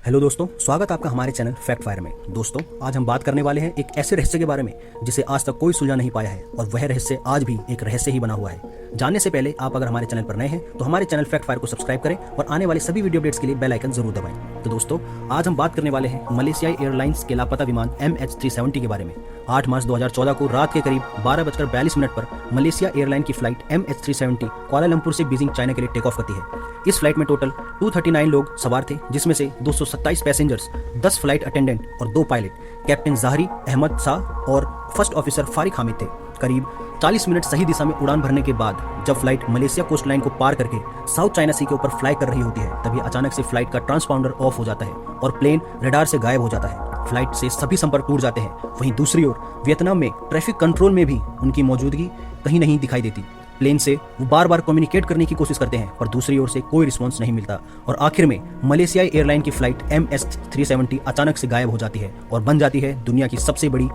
Hello दोस्तों, स्वागत आपका हमारे चैनल फैक्ट फायर में। दोस्तों, आज हम बात करने वाले हैं एक ऐसे रहस्य के बारे में जिसे आज तक कोई सुलझा नहीं पाया है और वह रहस्य आज भी एक रहस्य ही बना हुआ है। जानने से पहले आप अगर हमारे चैनल पर नए हैं तो हमारे चैनल फैक्ट फायर को सब्सक्राइब करें और आने वाले सभी वीडियो अपडेट्स के लिए बेल आइकन जरूर दबाएं। तो दोस्तों, आज हम बात करने वाले हैं मलेशियाई एयरलाइंस के लापता विमान MH370 के बारे में। 8 मार्च 2014 को रात के करीब 12:42 पर मलेशिया एयरलाइन की फ्लाइट MH370 कुआलालंपुर से बीजिंग चाइना के लिए टेक ऑफ करती है। इस फ्लाइट में टोटल 239 लोग सवार थे, जिसमें से 227 पैसेंजर्स, 10 फ्लाइट अटेंडेंट और 2 पायलट, कैप्टन ज़ाहरी अहमद शाह और फर्स्ट ऑफिसर फारिक हामिद थे। करीब 40 मिनट सही दिशा में उड़ान भरने के बाद जब फ्लाइट मलेशिया कोस्ट लाइन को पार करके साउथ चाइना सी के ऊपर फ्लाई कर रही होती है, तभी अचानक से फ्लाइट का ट्रांसपाउंडर ऑफ हो जाता है और प्लेन रडार से गायब हो जाता है। फ्लाइट से सभी संपर्क टूट जाते हैं। वहीं दूसरी ओर वियतनाम में ट्रैफिक कंट्रोल में भी उनकी मौजूदगी कहीं नहीं दिखाई देती। प्लेन से वो बार बार कम्युनिकेट करने की कोशिश करते हैं पर दूसरी ओर से कोई रिस्पॉन्स नहीं मिलता और आखिर में मलेशियाई एयरलाइन की फ्लाइट MH370 अचानक से गायब हो जाती है और बन जाती है दुनिया की सबसे बड़ी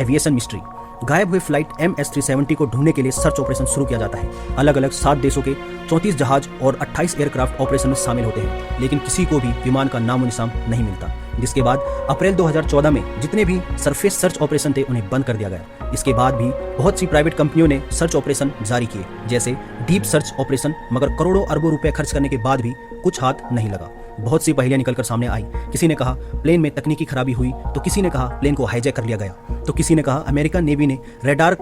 एविएशन मिस्ट्री। गायब हुए फ्लाइट MH370 को ढूंढने के लिए सर्च ऑपरेशन शुरू किया जाता है। अलग अलग 7 देशों के 34 जहाज और 28 एयरक्राफ्ट ऑपरेशन में शामिल होते हैं, लेकिन किसी को भी विमान का नामो निशान नहीं मिलता। जिसके बाद अप्रैल 2014 में जितने भी सरफेस सर्च ऑपरेशन थे उन्हें बंद कर दिया गया। इसके बाद भी बहुत सी प्राइवेट कंपनियों ने सर्च ऑपरेशन जारी किए, जैसे डीप सर्च ऑपरेशन, मगर करोड़ों अरबों रुपए खर्च करने के बाद भी कुछ हाथ नहीं लगा। बहुत सी पहेलियां निकलकर सामने आई। किसी ने कहा प्लेन में तकनीकी खराबी हुई, तो किसी ने कहा प्लेन को हाईजैक कर लिया गया, तो किसी ने कहा अमेरिकन नेवी ने रडार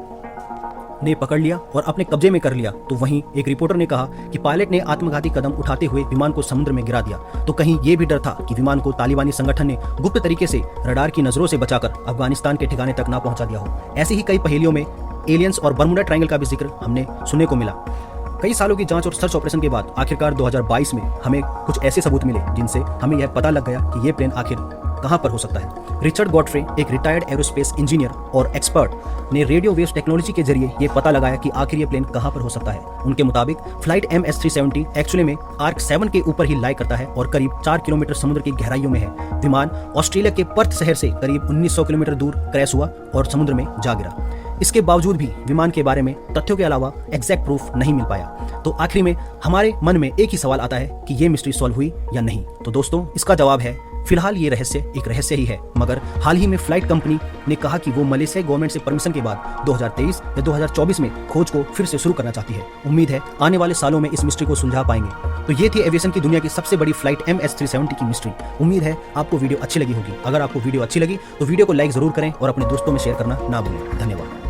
ने पकड़ लिया और अपने कब्जे में कर लिया, तो वहीं एक रिपोर्टर ने कहा कि पायलट ने आत्मघाती कदम उठाते हुए विमान को समुद्र में गिरा दिया। तो कहीं ये भी डर था कि विमान को तालिबानी संगठन ने गुप्त तरीके से रडार की नजरों से बचाकर अफगानिस्तान के ठिकाने तक ना पहुंचा दिया हो। ऐसी ही कई पहेलियों में एलियंस और बर्मुडा ट्रायंगल का भी जिक्र हमने सुनने को मिला। कई सालों की जांच और सर्च ऑपरेशन के बाद आखिरकार 2022 में हमें कुछ ऐसे सबूत मिले जिनसे हमें यह पता लग गया कि ये प्लेन आखिर कहां पर हो सकता है। रिचर्ड गॉडफ्रे, एक रिटायर्ड एरोस्पेस इंजीनियर और एक्सपर्ट, ने रेडियो वेव्स टेक्नोलॉजी के जरिए ये पता लगाया कि आखिर ये प्लेन कहां पर हो सकता है। उनके मुताबिक फ्लाइट MH370 एक्चुअली में आर्क 7 के ऊपर ही लाई करता है और करीब 4 किलोमीटर समुद्र की गहराइयों में है। विमान ऑस्ट्रेलिया के पर्थ शहर से करीब 1900 किलोमीटर दूर क्रैश हुआ और समुद्र में जा गिरा। इसके बावजूद भी विमान के बारे में तथ्यों के अलावा एग्जैक्ट प्रूफ नहीं मिल पाया। तो आखिरी में हमारे मन में एक ही सवाल आता है कि ये मिस्ट्री सॉल्व हुई या नहीं। तो दोस्तों, इसका जवाब है फिलहाल ये रहस्य एक रहस्य ही है, मगर हाल ही में फ्लाइट कंपनी ने कहा कि वो मलेशिया गवर्नमेंट से परमिशन के बाद 2023 या 2024 में खोज को फिर से शुरू करना चाहती है। उम्मीद है आने वाले सालों में इस मिस्ट्री को सुलझा पाएंगे। तो ये थी एविएशन की दुनिया की सबसे बड़ी फ्लाइट MH370 की मिस्ट्री। उम्मीद है आपको वीडियो अच्छी लगी होगी। अगर आपको वीडियो अच्छी लगी तो वीडियो को लाइक जरूर करें और अपने दोस्तों में शेयर करना ना भूलें। धन्यवाद।